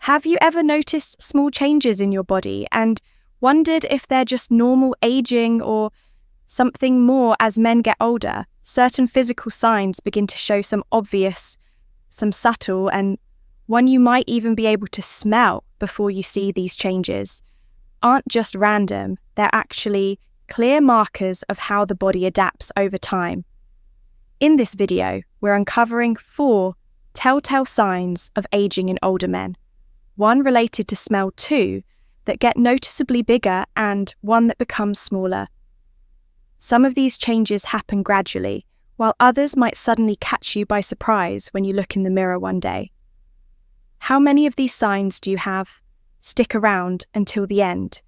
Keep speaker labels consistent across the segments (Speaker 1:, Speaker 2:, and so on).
Speaker 1: Have you ever noticed small changes in your body and wondered if they're just normal aging or something more? As men get older, certain physical signs begin to show, some obvious, some subtle, and one you might even be able to smell before you see these changes aren't just random. They're actually clear markers of how the body adapts over time. In this video, we're uncovering 4 telltale signs of aging in older men. 1 related to smell, 2 that get noticeably bigger, and 1 that becomes smaller. Some of these changes happen gradually, while others might suddenly catch you by surprise when you look in the mirror one day. How many of these signs do you have? Stick around until the end,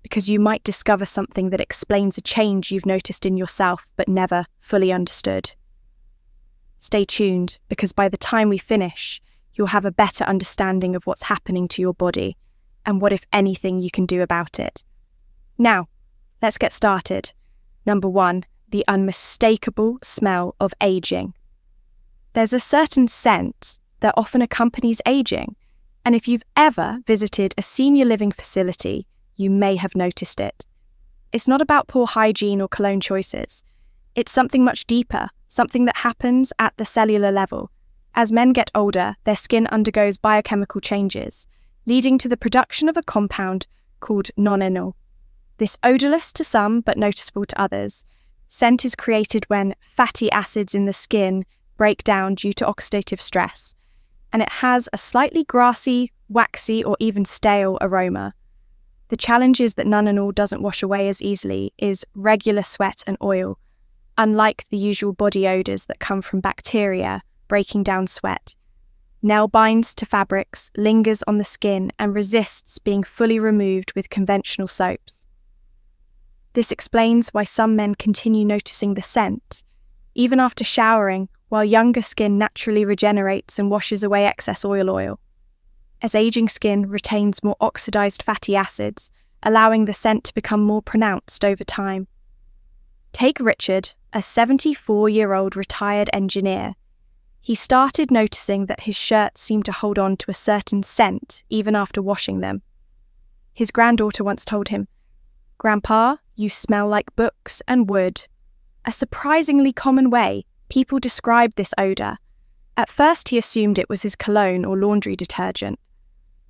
Speaker 1: because you might discover something that explains a change you've noticed in yourself but never fully understood. Stay tuned, because by the time we finish, you'll have a better understanding of what's happening to your body and what, if anything, you can do about it. Now, let's get started. Number 1, the unmistakable smell of aging. There's a certain scent that often accompanies aging, and if you've ever visited a senior living facility, you may have noticed it. It's not about poor hygiene or cologne choices. It's something much deeper, something that happens at the cellular level. As men get older, their skin undergoes biochemical changes, leading to the production of a compound called nonenal. This odorless to some but noticeable to others, scent is created when fatty acids in the skin break down due to oxidative stress, and it has a slightly grassy, waxy, or even stale aroma. The challenge is that nonenal doesn't wash away as easily as regular sweat and oil, unlike the usual body odors that come from bacteria breaking down sweat. Nel binds to fabrics, lingers on the skin, and resists being fully removed with conventional soaps. This explains why some men continue noticing the scent, even after showering, while younger skin naturally regenerates and washes away excess oil. As aging skin retains more oxidized fatty acids, allowing the scent to become more pronounced over time. Take Richard, a 74-year-old retired engineer. He started noticing that his shirts seemed to hold on to a certain scent even after washing them. His granddaughter once told him, "Grandpa, you smell like books and wood." A surprisingly common way people described this odor. At first he assumed it was his cologne or laundry detergent,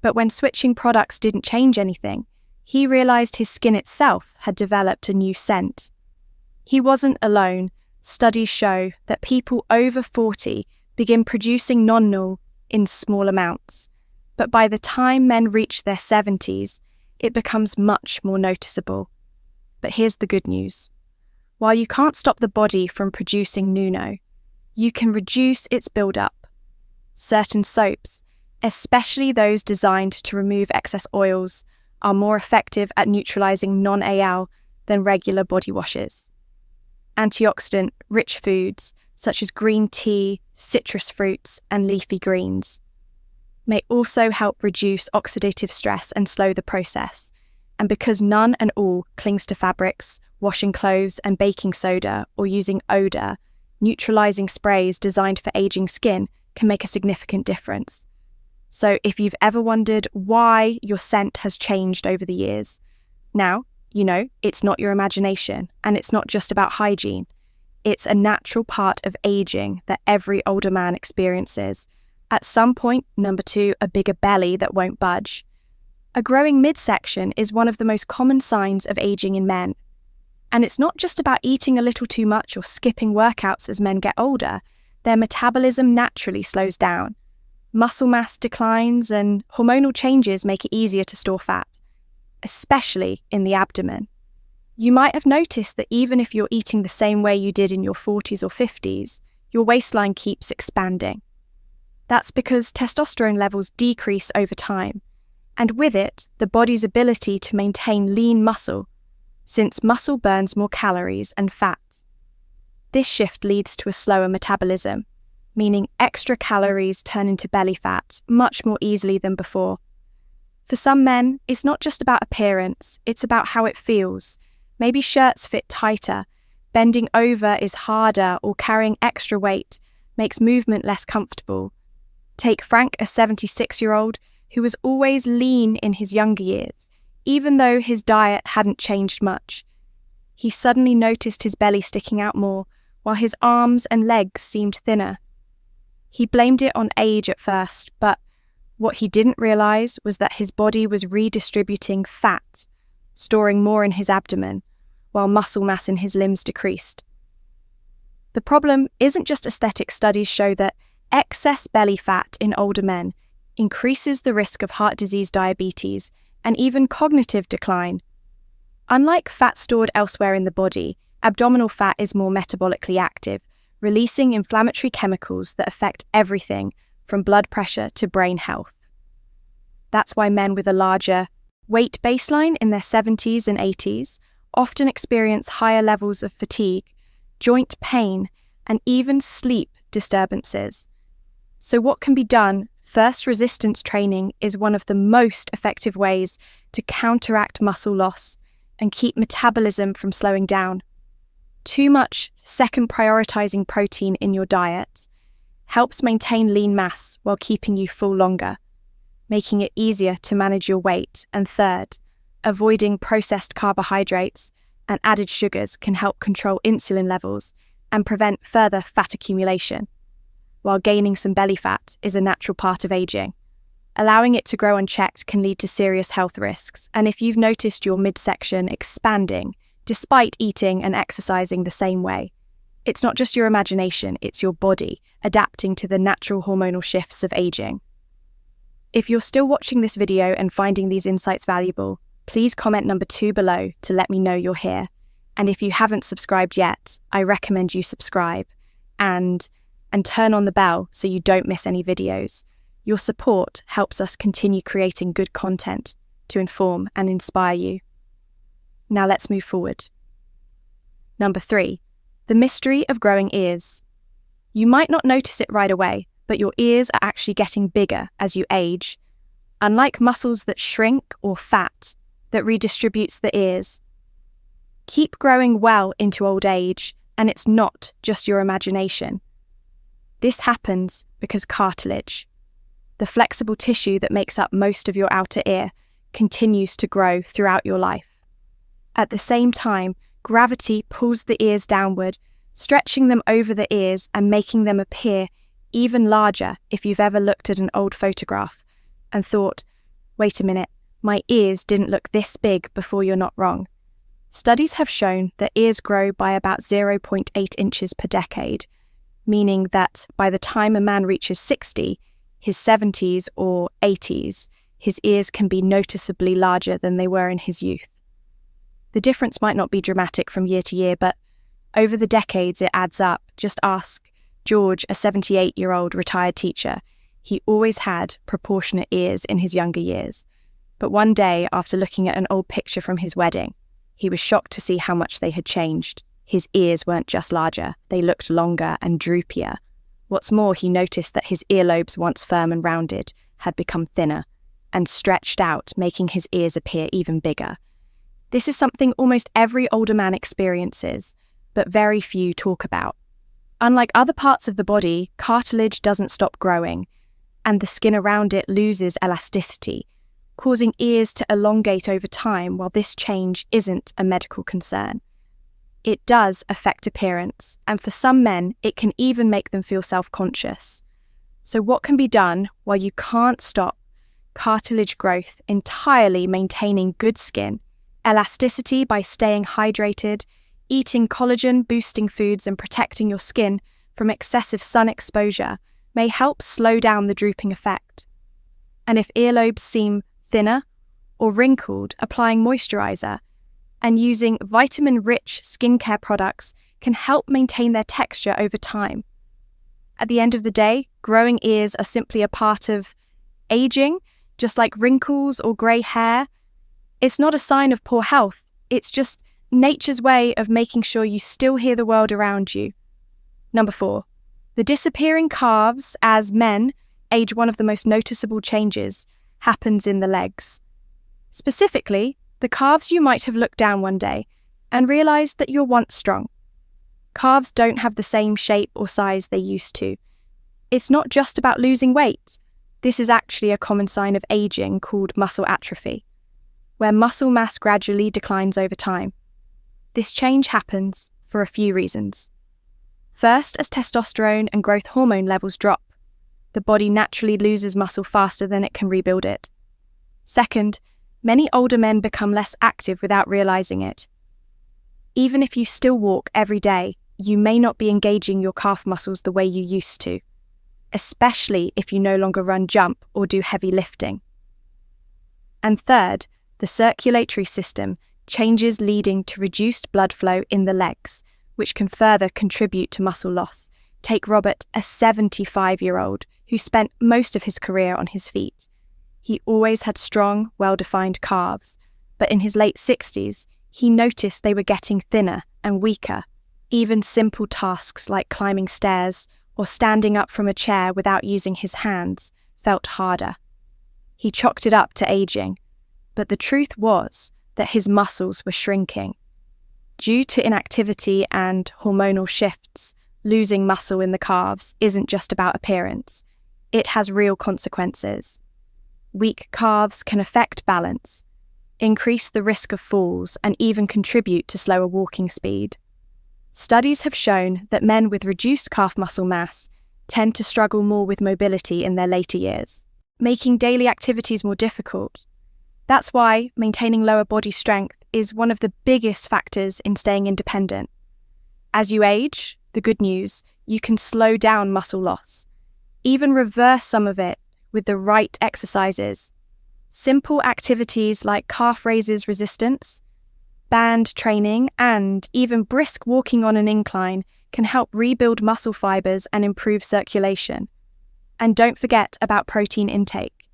Speaker 1: but when switching products didn't change anything, he realized his skin itself had developed a new scent. He wasn't alone. Studies show that people over 40 begin producing nonenal in small amounts, but by the time men reach their 70s, it becomes much more noticeable. But here's the good news. While you can't stop the body from producing nuno, you can reduce its buildup. Certain soaps, especially those designed to remove excess oils, are more effective at neutralizing non-AL than regular body washes. Antioxidant-rich foods, such as green tea, citrus fruits, and leafy greens, may also help reduce oxidative stress and slow the process. And because none and all clings to fabrics, washing clothes and baking soda, or using odor, neutralizing sprays designed for aging skin can make a significant difference. So if you've ever wondered why your scent has changed over the years, now you know it's not your imagination, and it's not just about hygiene. It's a natural part of aging that every older man experiences. At some point, number 2, a bigger belly that won't budge. A growing midsection is one of the most common signs of aging in men. And it's not just about eating a little too much or skipping workouts as men get older. Their metabolism naturally slows down. Muscle mass declines and hormonal changes make it easier to store fat, especially in the abdomen. You might have noticed that even if you're eating the same way you did in your 40s or 50s, your waistline keeps expanding. That's because testosterone levels decrease over time, and with it, the body's ability to maintain lean muscle, since muscle burns more calories and fat. This shift leads to a slower metabolism, meaning extra calories turn into belly fat much more easily than before. For some men, it's not just about appearance, it's about how it feels. Maybe shirts fit tighter, bending over is harder, or carrying extra weight makes movement less comfortable. Take Frank, a 76-year-old who was always lean in his younger years, even though his diet hadn't changed much. He suddenly noticed his belly sticking out more, while his arms and legs seemed thinner. He blamed it on age at first, but what he didn't realize was that his body was redistributing fat, storing more in his abdomen, while muscle mass in his limbs decreased. The problem isn't just aesthetic. Studies show that excess belly fat in older men increases the risk of heart disease, diabetes, and even cognitive decline. Unlike fat stored elsewhere in the body, abdominal fat is more metabolically active, releasing inflammatory chemicals that affect everything from blood pressure to brain health. That's why men with a larger weight baseline in their 70s and 80s often experience higher levels of fatigue, joint pain, and even sleep disturbances. So what can be done? First, resistance training is one of the most effective ways to counteract muscle loss and keep metabolism from slowing down. Too much second prioritizing protein in your diet helps maintain lean mass while keeping you full longer, making it easier to manage your weight. And third, avoiding processed carbohydrates and added sugars can help control insulin levels and prevent further fat accumulation, while gaining some belly fat is a natural part of aging. Allowing it to grow unchecked can lead to serious health risks, and if you've noticed your midsection expanding despite eating and exercising the same way, it's not just your imagination, it's your body adapting to the natural hormonal shifts of aging. If you're still watching this video and finding these insights valuable, please comment number 2 below to let me know you're here. And if you haven't subscribed yet, I recommend you subscribe and turn on the bell so you don't miss any videos. Your support helps us continue creating good content to inform and inspire you. Now let's move forward. Number 3, the mystery of growing ears. You might not notice it right away, but your ears are actually getting bigger as you age. Unlike muscles that shrink or fat that redistributes the ears, keep growing well into old age, and it's not just your imagination. This happens because cartilage, the flexible tissue that makes up most of your outer ear, continues to grow throughout your life. At the same time, gravity pulls the ears downward, stretching them over the ears and making them appear even larger. If you've ever looked at an old photograph and thought, wait a minute, my ears didn't look this big before, you're not wrong. Studies have shown that ears grow by about 0.8 inches per decade, meaning that by the time a man reaches 60, his 70s or 80s, his ears can be noticeably larger than they were in his youth. The difference might not be dramatic from year to year, but over the decades it adds up. Just ask George, a 78-year-old retired teacher. He always had proportionate ears in his younger years. But one day, after looking at an old picture from his wedding, he was shocked to see how much they had changed. His ears weren't just larger, they looked longer and droopier. What's more, he noticed that his earlobes, once firm and rounded, had become thinner and stretched out, making his ears appear even bigger. This is something almost every older man experiences, but very few talk about. Unlike other parts of the body, cartilage doesn't stop growing, and the skin around it loses elasticity, causing ears to elongate over time. While this change isn't a medical concern, it does affect appearance, and for some men, it can even make them feel self-conscious. So what can be done while you can't stop cartilage growth entirely? Maintaining good skin, elasticity by staying hydrated, eating collagen-boosting foods, and protecting your skin from excessive sun exposure may help slow down the drooping effect. And if earlobes seem thinner or wrinkled, applying moisturizer and using vitamin-rich skincare products can help maintain their texture over time. At the end of the day, growing ears are simply a part of aging, just like wrinkles or grey hair. It's not a sign of poor health, it's just nature's way of making sure you still hear the world around you. Number 4, the disappearing calves. As men age, one of the most noticeable changes happens in the legs. Specifically, the calves you might have looked down one day and realized that you're once strong. Calves don't have the same shape or size they used to. It's not just about losing weight. This is actually a common sign of aging called muscle atrophy, where muscle mass gradually declines over time. This change happens for a few reasons. First, as testosterone and growth hormone levels drop, the body naturally loses muscle faster than it can rebuild it. Second, many older men become less active without realizing it. Even if you still walk every day, you may not be engaging your calf muscles the way you used to, especially if you no longer run, jump, or do heavy lifting. And third, the circulatory system changes, leading to reduced blood flow in the legs, which can further contribute to muscle loss. Take Robert, a 75-year-old who spent most of his career on his feet. He always had strong, well-defined calves, but in his late 60s, he noticed they were getting thinner and weaker. Even simple tasks like climbing stairs or standing up from a chair without using his hands felt harder. He chalked it up to aging, but the truth was that his muscles were shrinking. Due to inactivity and hormonal shifts, losing muscle in the calves isn't just about appearance. It has real consequences. Weak calves can affect balance, increase the risk of falls, and even contribute to slower walking speed. Studies have shown that men with reduced calf muscle mass tend to struggle more with mobility in their later years, making daily activities more difficult. That's why maintaining lower body strength is one of the biggest factors in staying independent. As you age, the good news, you can slow down muscle loss, even reverse some of it with the right exercises. Simple activities like calf raises resistance, band training, and even brisk walking on an incline can help rebuild muscle fibers and improve circulation. And don't forget about protein intake.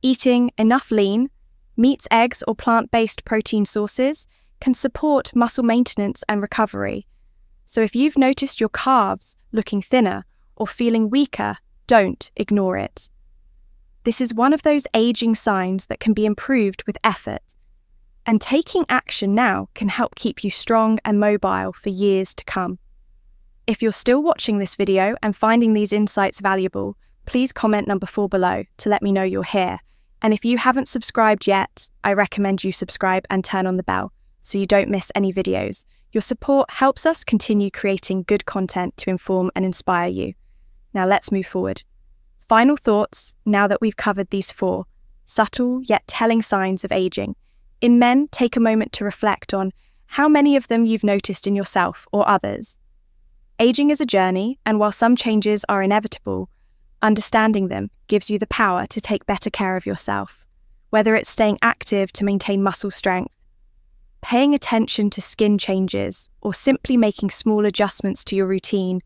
Speaker 1: Eating enough lean, meats, eggs, or plant-based protein sources can support muscle maintenance and recovery. So if you've noticed your calves looking thinner or feeling weaker, don't ignore it. This is one of those aging signs that can be improved with effort, and taking action now can help keep you strong and mobile for years to come. If you're still watching this video and finding these insights valuable, please comment number 4 below to let me know you're here. And if you haven't subscribed yet, I recommend you subscribe and turn on the bell so you don't miss any videos. Your support helps us continue creating good content to inform and inspire you. Now let's move forward. Final thoughts now that we've covered these 4 subtle yet telling signs of aging. In men, take a moment to reflect on how many of them you've noticed in yourself or others. Aging is a journey, and while some changes are inevitable, understanding them gives you the power to take better care of yourself, whether it's staying active to maintain muscle strength, paying attention to skin changes, or simply making small adjustments to your routine.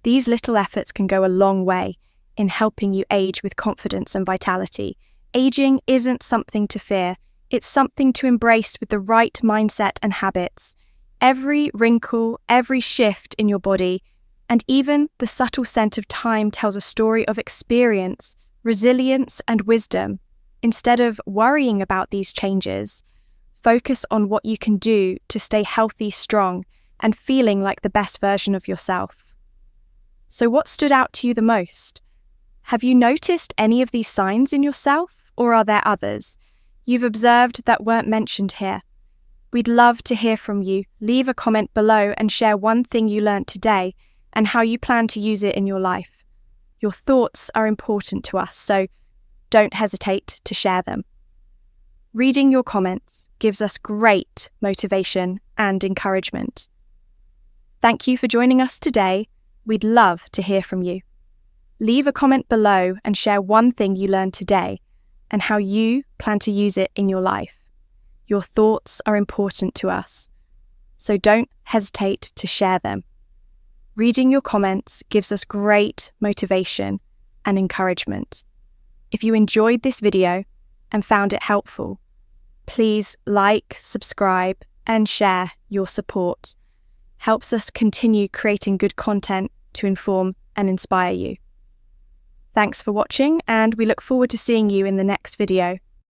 Speaker 1: These little efforts can go a long way in helping you age with confidence and vitality. Aging isn't something to fear, it's something to embrace with the right mindset and habits. Every wrinkle, every shift in your body, and even the subtle scent of time tells a story of experience, resilience, and wisdom. Instead of worrying about these changes, focus on what you can do to stay healthy, strong, and feeling like the best version of yourself. So what stood out to you the most? Have you noticed any of these signs in yourself, or are there others you've observed that weren't mentioned here? We'd love to hear from you. Leave a comment below and share one thing you learned today and how you plan to use it in your life. Your thoughts are important to us, so don't hesitate to share them. Reading your comments gives us great motivation and encouragement. Thank you for joining us today. We'd love to hear from you. Leave a comment below and share one thing you learned today and how you plan to use it in your life. Your thoughts are important to us, so don't hesitate to share them. Reading your comments gives us great motivation and encouragement. If you enjoyed this video and found it helpful, please like, subscribe, and share. Your support helps us continue creating good content to inform and inspire you. Thanks for watching, and we look forward to seeing you in the next video.